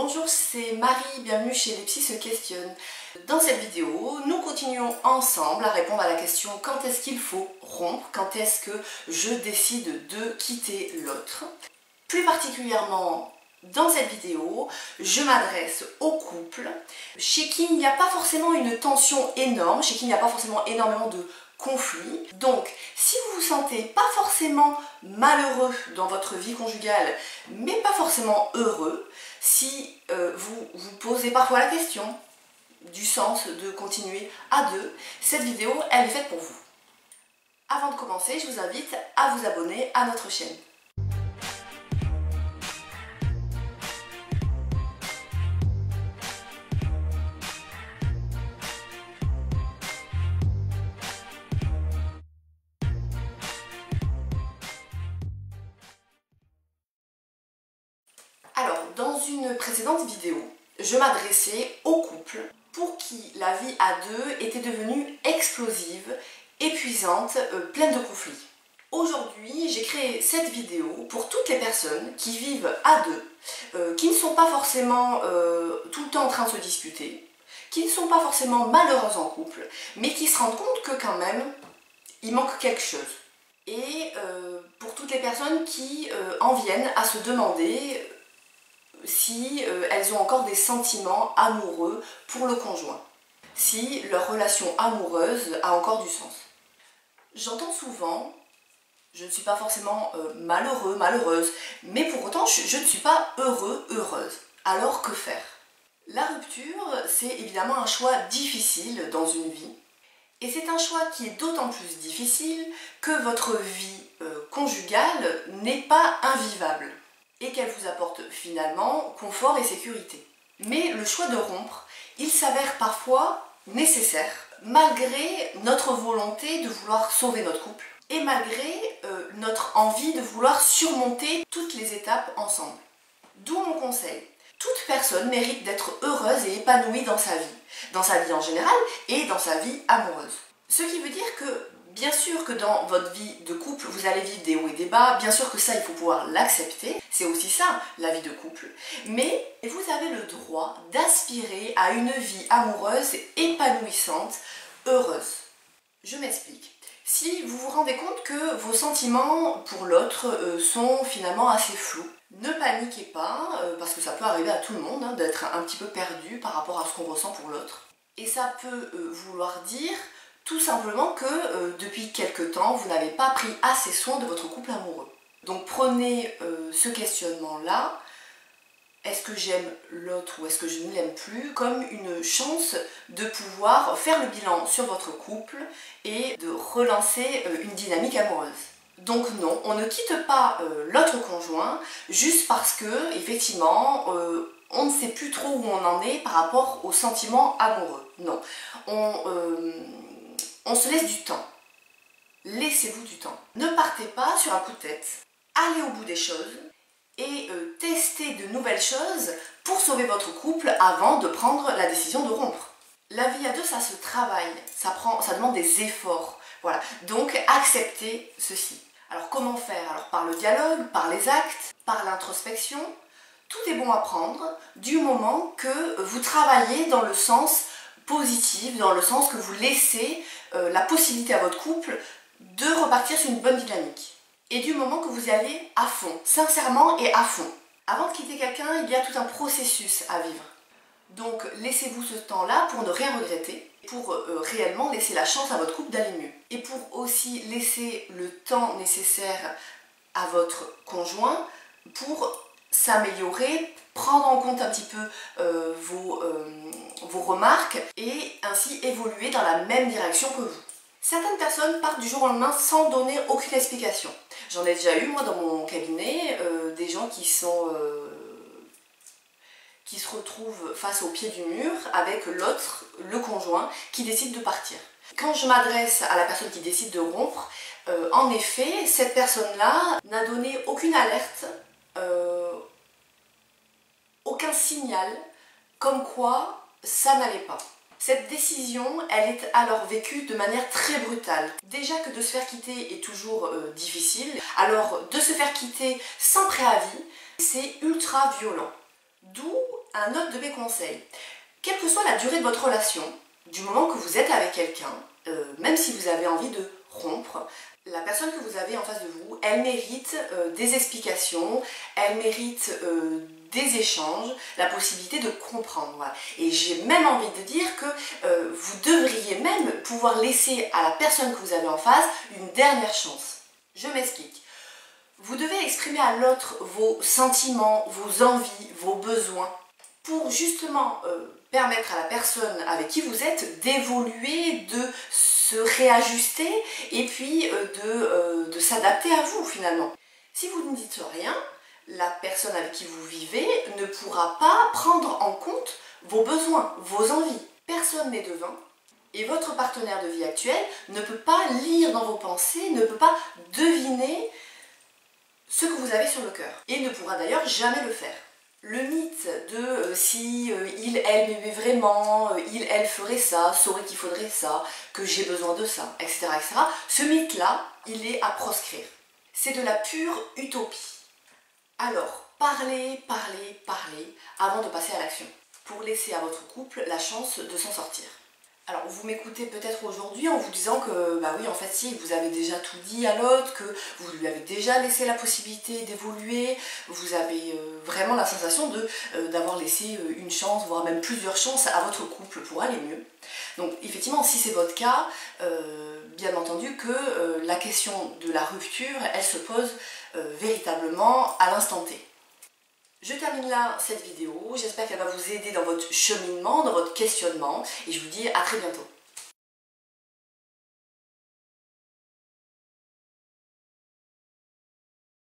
Bonjour, c'est Marie, bienvenue chez Les Psys se questionnent. Dans cette vidéo, nous continuons ensemble à répondre à la question quand est-ce qu'il faut rompre, quand est-ce que je décide de quitter l'autre. Plus particulièrement, dans cette vidéo, je m'adresse aux couples chez qui il n'y a pas forcément une tension énorme, chez qui il n'y a pas forcément énormément de conflits. Donc, si vous vous sentez pas forcément malheureux dans votre vie conjugale, mais pas forcément heureux, si vous vous posez parfois la question du sens de continuer à deux, cette vidéo, elle est faite pour vous. Avant de commencer, je vous invite à vous abonner à notre chaîne. Alors, dans une précédente vidéo, je m'adressais aux couples pour qui la vie à deux était devenue explosive, épuisante, pleine de conflits. Aujourd'hui, j'ai créé cette vidéo pour toutes les personnes qui vivent à deux, qui ne sont pas forcément tout le temps en train de se disputer, qui ne sont pas forcément malheureuses en couple, mais qui se rendent compte que quand même, il manque quelque chose. Et pour toutes les personnes qui en viennent à se demander si elles ont encore des sentiments amoureux pour le conjoint, si leur relation amoureuse a encore du sens. J'entends souvent, je ne suis pas forcément malheureux, malheureuse, mais pour autant je ne suis pas heureux, heureuse. Alors que faire? La rupture, c'est évidemment un choix difficile dans une vie, et c'est un choix qui est d'autant plus difficile que votre vie conjugale n'est pas invivable et qu'elle vous apporte finalement confort et sécurité. Mais le choix de rompre, il s'avère parfois nécessaire, malgré notre volonté de vouloir sauver notre couple et malgré notre envie de vouloir surmonter toutes les étapes ensemble. D'où mon conseil. Toute personne mérite d'être heureuse et épanouie dans sa vie en général et dans sa vie amoureuse. Ce qui veut dire que bien sûr que dans votre vie de couple, vous allez vivre des hauts et des bas, bien sûr que ça, il faut pouvoir l'accepter, c'est aussi ça, la vie de couple. Mais vous avez le droit d'aspirer à une vie amoureuse, épanouissante, heureuse. Je m'explique. Si vous vous rendez compte que vos sentiments pour l'autre sont finalement assez flous, ne paniquez pas, parce que ça peut arriver à tout le monde, hein, d'être un petit peu perdu par rapport à ce qu'on ressent pour l'autre. Et ça peut vouloir dire tout simplement que depuis quelque temps, vous n'avez pas pris assez soin de votre couple amoureux. Donc prenez ce questionnement-là, est-ce que j'aime l'autre ou est-ce que je ne l'aime plus, comme une chance de pouvoir faire le bilan sur votre couple et de relancer une dynamique amoureuse. Donc non, on ne quitte pas l'autre conjoint juste parce que, effectivement, on ne sait plus trop où on en est par rapport aux sentiments amoureux. Non, on se laisse du temps. Laissez-vous du temps. Ne partez pas sur un coup de tête. Allez au bout des choses et testez de nouvelles choses pour sauver votre couple avant de prendre la décision de rompre. La vie à deux, ça se travaille, ça demande des efforts. Voilà. Donc acceptez ceci. Alors comment faire? Alors par le dialogue, par les actes, par l'introspection. Tout est bon à prendre du moment que vous travaillez dans le sens positif, dans le sens que vous laissez la possibilité à votre couple de repartir sur une bonne dynamique. Et du moment que vous y allez à fond, sincèrement et à fond. Avant de quitter quelqu'un, il y a tout un processus à vivre. Donc laissez-vous ce temps-là pour ne rien regretter, pour réellement laisser la chance à votre couple d'aller mieux. Et pour aussi laisser le temps nécessaire à votre conjoint pour s'améliorer, prendre en compte un petit peu vos remarques et ainsi évoluer dans la même direction que vous. Certaines personnes partent du jour au lendemain sans donner aucune explication. J'en ai déjà eu moi dans mon cabinet, des gens qui se retrouvent face au pied du mur avec l'autre, le conjoint, qui décide de partir. Quand je m'adresse à la personne qui décide de rompre, en effet, cette personne-là n'a donné aucune alerte, aucun signal comme quoi ça n'allait pas. Cette décision, elle est alors vécue de manière très brutale. Déjà que de se faire quitter est toujours difficile, alors de se faire quitter sans préavis, c'est ultra violent. D'où un autre de mes conseils. Quelle que soit la durée de votre relation, du moment que vous êtes avec quelqu'un, même si vous avez envie de rompre, la personne que vous avez en face de vous, elle mérite des explications, elle mérite des échanges, la possibilité de comprendre. Voilà. Et j'ai même envie de dire que vous devriez même pouvoir laisser à la personne que vous avez en face une dernière chance. Je m'explique. Vous devez exprimer à l'autre vos sentiments, vos envies, vos besoins, pour justement permettre à la personne avec qui vous êtes d'évoluer, de se réajuster et puis de s'adapter à vous finalement. Si vous ne dites rien, la personne avec qui vous vivez ne pourra pas prendre en compte vos besoins, vos envies. Personne n'est devin et votre partenaire de vie actuel ne peut pas lire dans vos pensées, ne peut pas deviner ce que vous avez sur le cœur et ne pourra d'ailleurs jamais le faire. Le mythe de si il, elle m'aimait vraiment, il, elle ferait ça, saurait qu'il faudrait ça, que j'ai besoin de ça, etc., etc. Ce mythe-là, il est à proscrire. C'est de la pure utopie. Alors, parlez, parlez, parlez avant de passer à l'action pour laisser à votre couple la chance de s'en sortir. Alors vous m'écoutez peut-être aujourd'hui en vous disant que bah oui en fait si vous avez déjà tout dit à l'autre, que vous lui avez déjà laissé la possibilité d'évoluer, vous avez vraiment la sensation d'avoir laissé une chance, voire même plusieurs chances à votre couple pour aller mieux. Donc effectivement si c'est votre cas, bien entendu que la question de la rupture elle se pose véritablement à l'instant T. Je termine là cette vidéo, j'espère qu'elle va vous aider dans votre cheminement, dans votre questionnement et je vous dis à très bientôt.